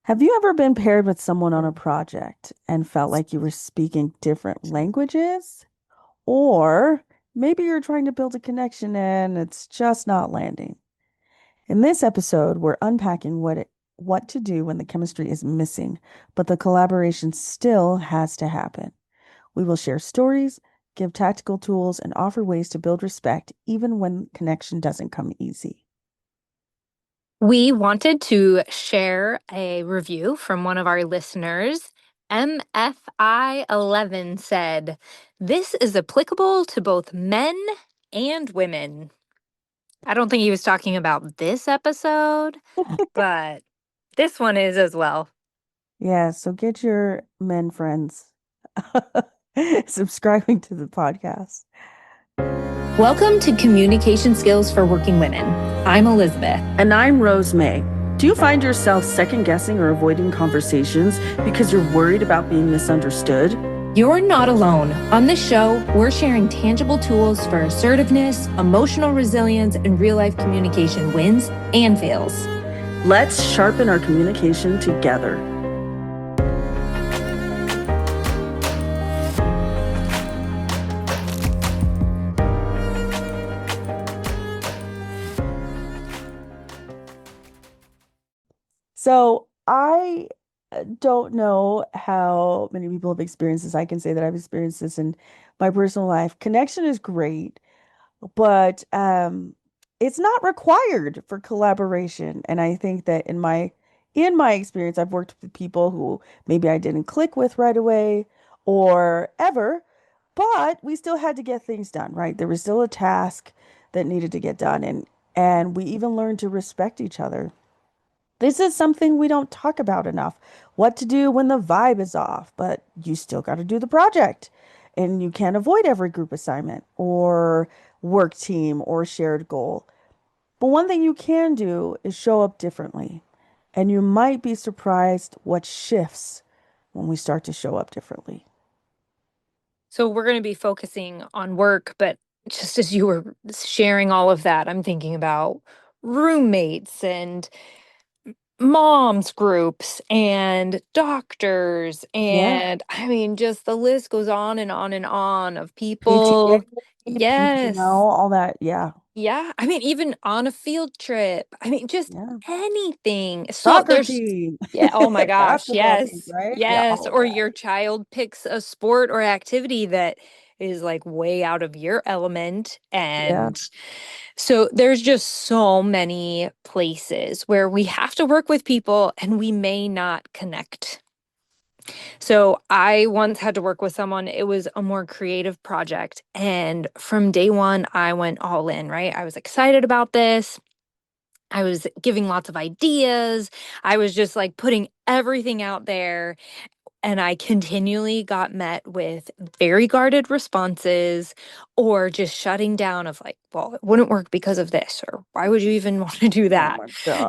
Have you ever been paired with someone on a project and felt like you were speaking different languages? Or maybe you're trying to build a connection and it's just not landing. In this episode, we're unpacking what to do when the chemistry is missing, but the collaboration still has to happen. We will share stories, give tactical tools, and offer ways to build respect even when connection doesn't come easy. We wanted to share a review from one of our listeners. MFI11 said, "This is applicable to both men and women." I don't think he was talking about this episode, but this one is as well. Yeah, so get your men friends subscribing to the podcast. Welcome to Communication Skills for Working Women. I'm Elizabeth. And I'm Rose May. Do you find yourself second guessing or avoiding conversations because you're worried about being misunderstood? You're not alone. On this show, we're sharing tangible tools for assertiveness, emotional resilience, and real life communication wins and fails. Let's sharpen our communication together. So I don't know how many people have experienced this. I can say that I've experienced this in my personal life. Connection is great, but it's not required for collaboration. And I think that in my experience, I've worked with people who maybe I didn't click with right away or ever, but we still had to get things done, right? There was still a task that needed to get done, and we even learned to respect each other. This is something we don't talk about enough. What to do when the vibe is off, but you still got to do the project. And you can't avoid every group assignment or work team or shared goal. But one thing you can do is show up differently. And you might be surprised what shifts when we start to show up differently. So we're going to be focusing on work, but just as you were sharing all of that, I'm thinking about roommates and moms groups and doctors Yeah. and I mean just the list goes on and on and on of PTA, people. PTO, Yes. all that. Yeah. Yeah, I mean even on a field trip. I mean just Yeah. anything. So Soccer there's team, yeah, oh my gosh, basketball teams, yes. right? Yeah, Yes, all of or that. your child picks a sport or activity that is like way out of your element Yeah. and so there's just so many places where we have to work with people and we may not connect. So I once had to work with someone, it was a more creative project. And from day one, I went all in, right? I was excited about this. I was giving lots of ideas. I was just like putting everything out there. And I continually got met with very guarded responses or just shutting down of like, well, it wouldn't work because of this, or why would you even want to do Oh that? my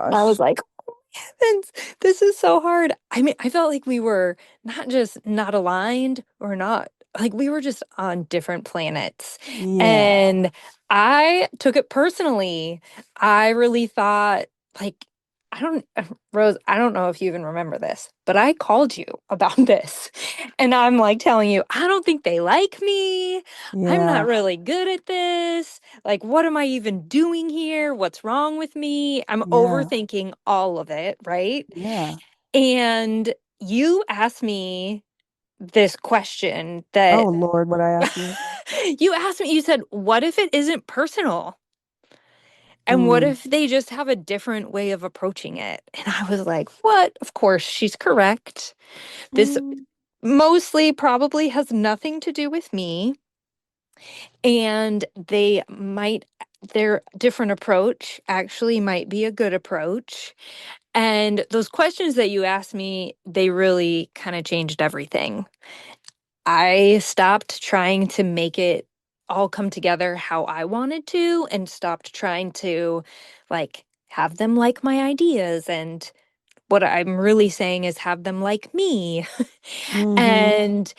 And I was gosh. like, oh, heavens, this is so hard. I mean, I felt like we were not just not aligned or not, like we were just on different planets. Yeah. And I took it personally. I really thought, like, I don't, Rose, I don't know if you even remember this, but I called you about this. And I'm like telling you, I don't think they like me. I'm not Yeah. really good at this. Like, what am I even doing here? What's wrong with me? I'm Yeah. overthinking all of it, right? Yeah. And you asked me this question Oh that Lord, what I ask you? you asked me, you said, what if it isn't personal? And what Mm. if they just have a different way of approaching it? And I was like, what? Of course, she's correct. This Mm. mostly probably has nothing to do with me. And their different approach actually might be a good approach. And those questions that you asked me, they really kind of changed everything. I stopped trying to make it all come together how I wanted to and stopped trying to like have them like my ideas and what I'm really saying is have them like me. Mm-hmm. And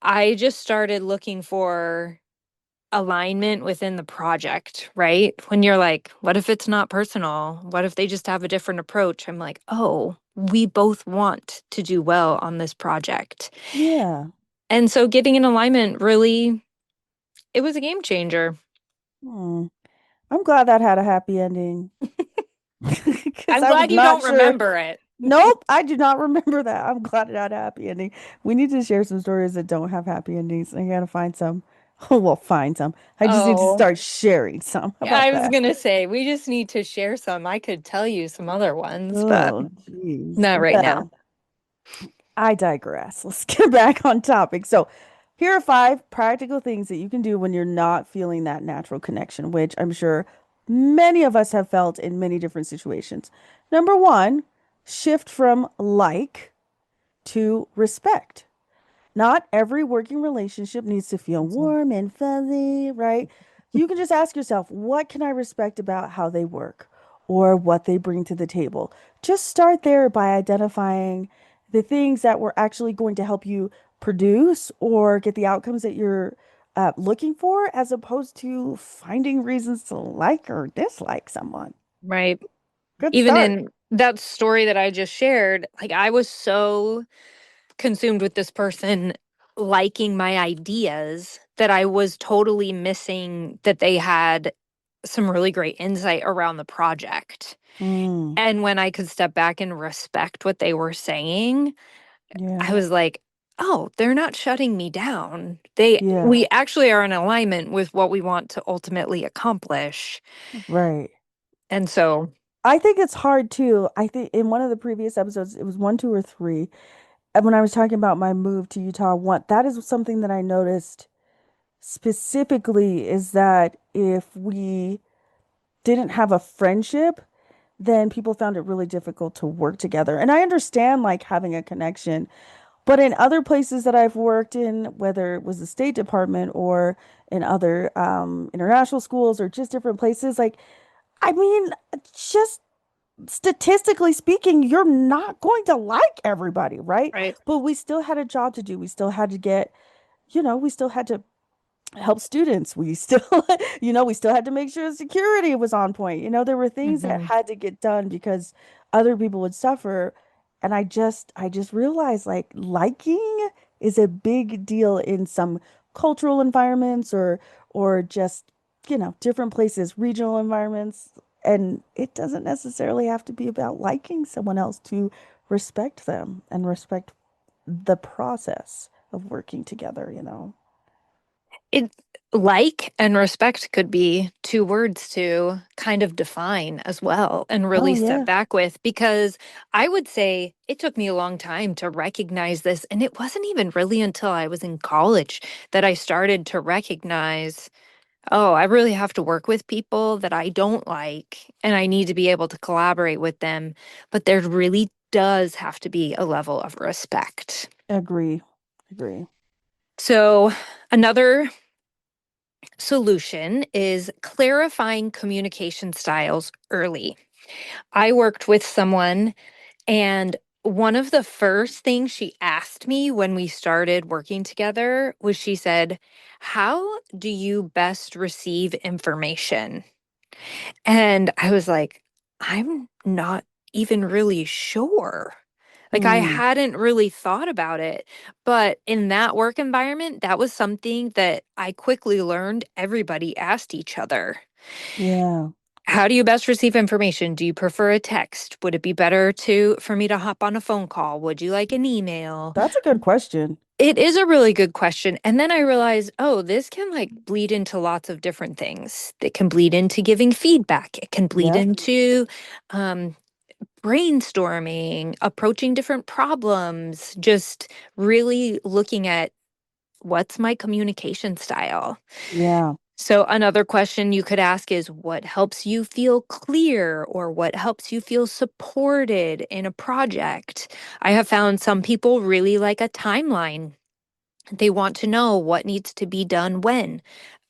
I just started looking for alignment within the project, right? When you're like, what if it's not personal? What if they just have a different approach? I'm like, oh, we both want to do well on this project. Yeah. And so getting in alignment really, it was a game changer. Hmm. I'm glad that had a happy ending because I'm I was glad you not don't sure. remember it. Nope, I do not remember that. I'm glad it had a happy ending. We need to share some stories that don't have happy endings. I gotta find some. Oh, well, find some. I just need to Oh, start sharing some. How about I was that? gonna say, we just need to share some. I could tell you some other ones, but Oh, geez. not right now. Well, I digress. Let's get back on topic. So, here are 5 practical things that you can do when you're not feeling that natural connection, which I'm sure many of us have felt in many different situations. Number one, shift from like to respect. Not every working relationship needs to feel warm and fuzzy, right? You can just ask yourself, what can I respect about how they work or what they bring to the table? Just start there by identifying the things that were actually going to help you produce or get the outcomes that you're looking for, as opposed to finding reasons to like or dislike someone. Right. Good Even start. in that story that I just shared, like I was so consumed with this person liking my ideas that I was totally missing that they had some really great insight around the project. Mm, And when I could step back and respect what they were saying, I yeah, was like, oh, they're not shutting me down. yeah, We actually are in alignment with what we want to ultimately accomplish. right. And so, I think it's hard too. I think in one of the previous episodes, it was one, two, or three, and when I was talking about my move to Utah, one that is something that I noticed specifically is that if we didn't have a friendship, then people found it really difficult to work together. And I understand like having a connection, but in other places that I've worked in, whether it was the State Department or in other international schools or just different places, like I mean, just statistically speaking, you're not going to like everybody, right? right. But we still had a job to do. We still had to get, we still had to help students. We still, we still had to make sure security was on point. There were things that Hmm. had to get done because other people would suffer. And I just realized like liking is a big deal in some cultural environments or just, different places, regional environments. And it doesn't necessarily have to be about liking someone else to respect them and respect the process of working together. It like and respect could be two words to kind of define as well and Oh really step yeah, back with because I would say it took me a long time to recognize this. And it wasn't even really until I was in college that I started to recognize, oh, I really have to work with people that I don't like and I need to be able to collaborate with them. But there really does have to be a level of respect. agree. Agree. So, another solution is clarifying communication styles early. I worked with someone, and one of the first things she asked me when we started working together was she said, how do you best receive information? And I was like, I'm not even really sure. Like, I Hmm. hadn't really thought about it. But in that work environment, that was something that I quickly learned everybody asked each other. Yeah. How do you best receive information? Do you prefer a text? Would it be better to for me to hop on a phone call? Would you like an email? That's a good question. It is a really good question. And then I realized, oh, this can like bleed into lots of different things. It can bleed into giving feedback. It can bleed Yep. into um, brainstorming, approaching different problems, just really looking at what's my communication style. Yeah. So, another question you could ask is what helps you feel clear or what helps you feel supported in a project? I have found some people really like a timeline. They want to know what needs to be done when.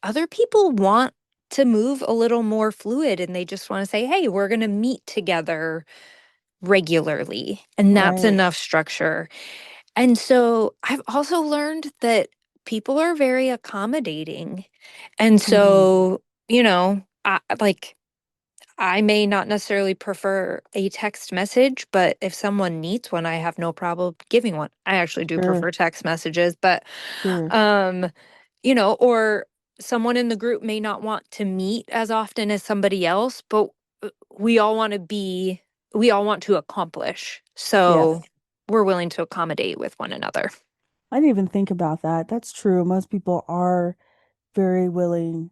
Other people want to move a little more fluid and they just want to say, hey, we're going to meet together regularly. And that's Right. enough structure. And so I've also learned that people are very accommodating. And Mhm. so, like I may not necessarily prefer a text message, but if someone needs one, I have no problem giving one. I actually do Sure, prefer text messages, but sure. um, or someone in the group may not want to meet as often as somebody else, but we all want to be, we all want to accomplish. So Yes. we're willing to accommodate with one another. I didn't even think about that. That's true. Most people are very willing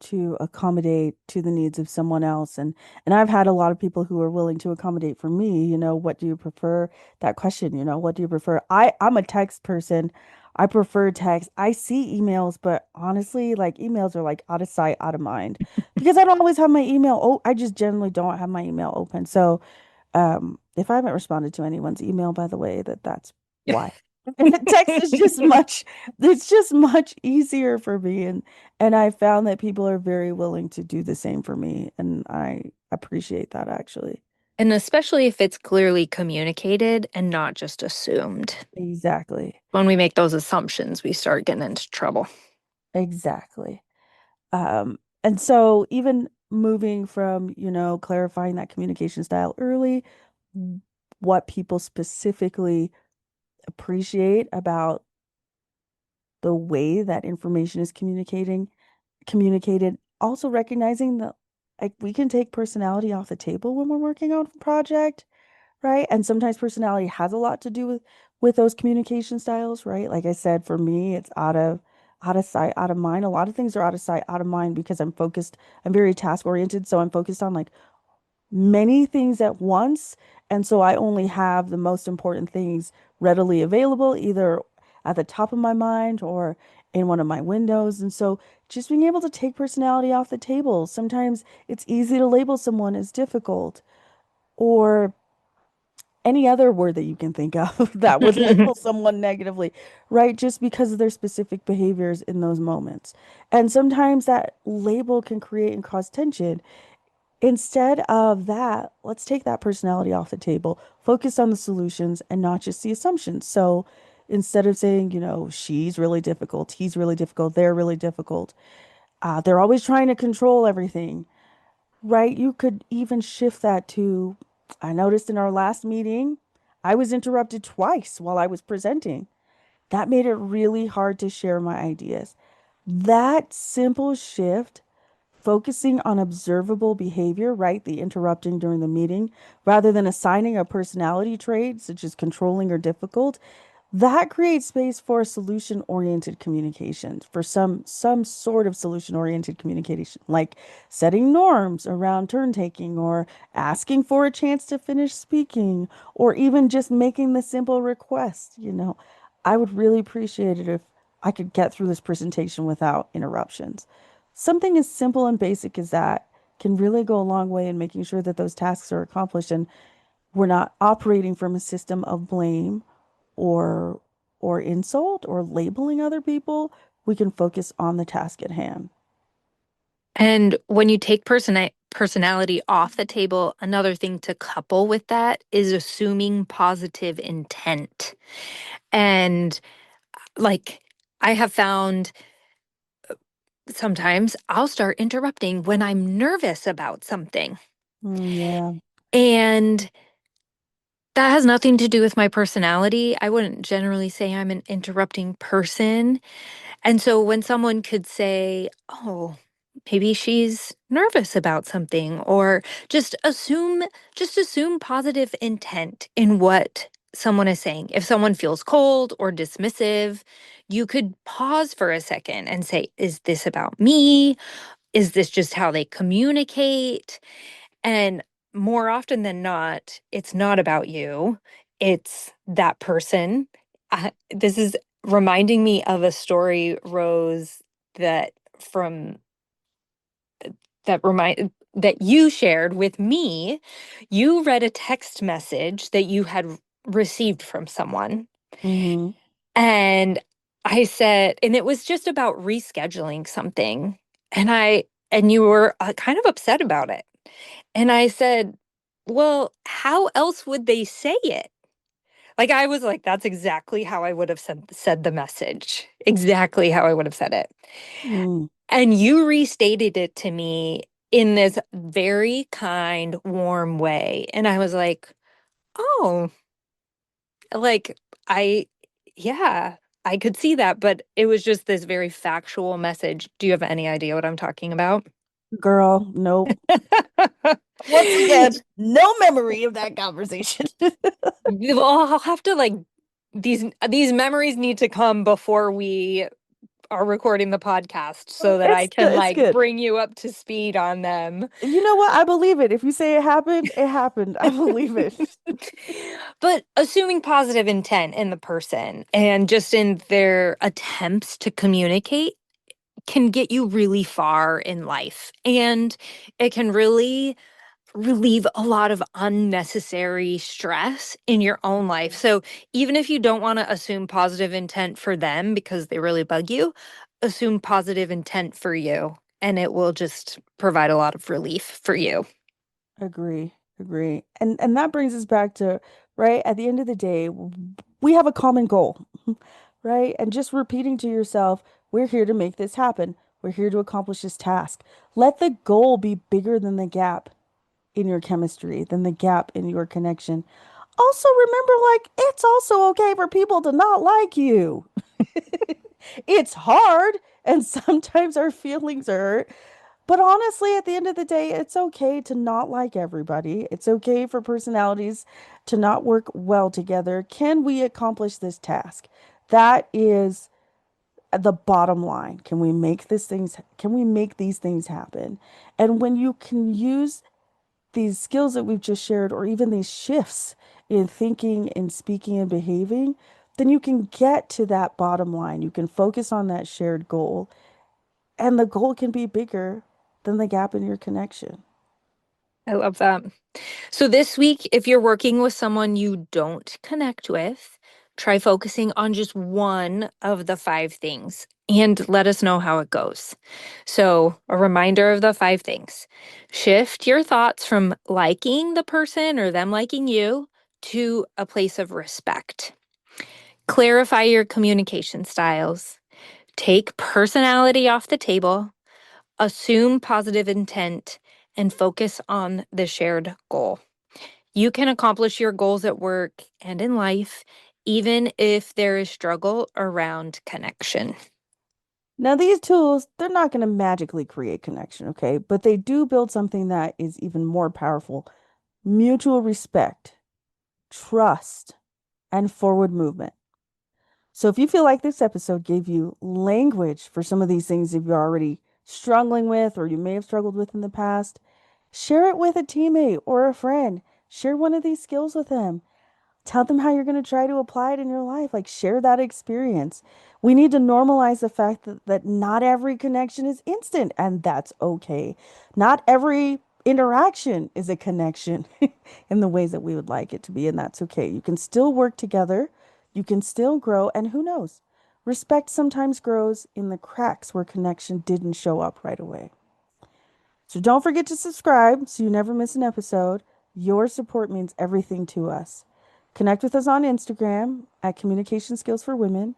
to accommodate to the needs of someone else, and I've had a lot of people who are willing to accommodate for me. What do you prefer? That question, what do you prefer? I'm a text person. I prefer text. I see emails, but honestly, like emails are like out of sight, out of mind because I don't always have my email. Oh, I just generally don't have my email open. So if I haven't responded to anyone's email, by the way, that's why. And text is just much, it's just much easier for me. And I found that people are very willing to do the same for me. And I appreciate that actually. And especially if it's clearly communicated and not just assumed. Exactly. When we make those assumptions, we start getting into trouble. Exactly. And so even moving from, clarifying that communication style early, what people specifically appreciate about the way that information is communicated, also recognizing that like we can take personality off the table when we're working on a project, right? And sometimes personality has a lot to do with those communication styles, right? Like I said, for me, it's out of sight, out of mind. A lot of things are out of sight, out of mind because I'm focused, I'm very task oriented, so I'm focused on like many things at once. And so I only have the most important things readily available, either at the top of my mind or in one of my windows. And so just being able to take personality off the table. Sometimes it's easy to label someone as difficult or any other word that you can think of that would label someone negatively, right? Just because of their specific behaviors in those moments. And sometimes that label can create and cause tension. Instead of that, let's take that personality off the table, focus on the solutions and not just the assumptions. So instead of saying, she's really difficult, he's really difficult, they're really difficult, they're always trying to control everything, right? You could even shift that to, I noticed in our last meeting, I was interrupted twice while I was presenting. That made it really hard to share my ideas. That simple shift, focusing on observable behavior, right? The interrupting during the meeting, rather than assigning a personality trait such as controlling or difficult, that creates space for solution-oriented communication, for some sort of solution-oriented communication, like setting norms around turn taking or asking for a chance to finish speaking, or even just making the simple request, I would really appreciate it if I could get through this presentation without interruptions. Something as simple and basic as that can really go a long way in making sure that those tasks are accomplished and we're not operating from a system of blame or insult or labeling other people. We can focus on the task at hand. And when you take personality off the table, another thing to couple with that is assuming positive intent. And like I have found sometimes I'll start interrupting when I'm nervous about something. Yeah. And that has nothing to do with my personality. I wouldn't generally say I'm an interrupting person. And so when someone could say, "Oh, maybe she's nervous about something," or just assume just assume positive intent in what someone is saying. If someone feels cold or dismissive, you could pause for a second and say, "Is this about me? Is this just how they communicate?" And more often than not, it's not about you. It's that person. This is reminding me of a story, Rose, that from that you shared with me. You read a text message that you had received from someone. Hmm. And I said, and it was just about rescheduling something. And you were kind of upset about it. And I said, well, how else would they say it? Like I was like, that's exactly how I would have said the message. Exactly how I would have said it. Mm. And you restated it to me in this very kind, warm way. And I was like, oh, like I, yeah, I could see that. But it was just this very factual message. Do you have any idea what I'm talking about? Girl, nope. Once again, no memory of that conversation. Well, I'll have to like these memories need to come before we are recording the podcast so that I It's can good. It's like good. bring you up to speed on them. You know what? I believe it. If you say it happened, it happened. I believe it. But assuming positive intent in the person and just in their attempts to communicate can get you really far in life. And it can really relieve a lot of unnecessary stress in your own life. So even if you don't want to assume positive intent for them because they really bug you, assume positive intent for you and it will just provide a lot of relief for you. Agree. Agree. And that brings us back to, right, at the end of the day, we have a common goal, right? And just repeating to yourself, we're here to make this happen. We're here to accomplish this task. Let the goal be bigger than the gap in your chemistry, than the gap in your connection. Also, remember, like, it's also okay for people to not like you. It's hard, and sometimes our feelings are hurt. But honestly, at the end of the day, it's okay to not like everybody. It's okay for personalities to not work well together. Can we accomplish this task? That is the bottom line. Can we make these things happen? And when you can use these skills that we've just shared, or even these shifts in thinking and speaking and behaving, then you can get to that bottom line. You can focus on that shared goal, and the goal can be bigger than the gap in your connection. I love that. So this week, if you're working with someone you don't connect with, try focusing on just one of the five things and let us know how it goes. So, a reminder of the five things. Shift your thoughts from liking the person or them liking you to a place of respect. Clarify your communication styles. Take personality off the table. Assume positive intent and focus on the shared goal. You can accomplish your goals at work and in life, even if there is struggle around connection. Now, these tools, they're not going to magically create connection, okay? But they do build something that is even more powerful: mutual respect, trust, and forward movement. So, if you feel like this episode gave you language for some of these things that you're already struggling with or you may have struggled with in the past, share it with a teammate or a friend. Share one of these skills with them. Tell them how you're going to try to apply it in your life. Like, share that experience. We need to normalize the fact that not every connection is instant, and that's okay. Not every interaction is a connection in the ways that we would like it to be, and that's okay. You can still work together, you can still grow, and who knows? Respect sometimes grows in the cracks where connection didn't show up right away. So don't forget to subscribe so you never miss an episode. Your support means everything to us. Connect with us on Instagram at Communication Skills for Women,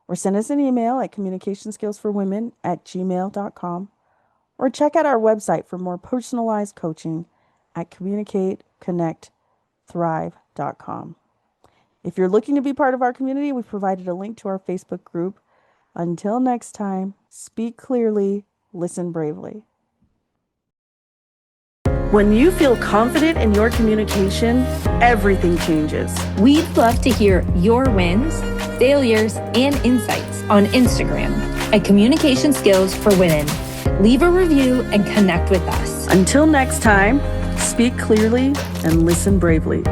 or send us an email at communicationskillsforwomen@gmail.com, or check out our website for more personalized coaching at communicateconnectthrive.com. If you're looking to be part of our community, we've provided a link to our Facebook group. Until next time, speak clearly, listen bravely. When you feel confident in your communication, everything changes. We'd love to hear your wins, failures, and insights on Instagram at Communication Skills for Women. Leave a review and connect with us. Until next time, speak clearly and listen bravely.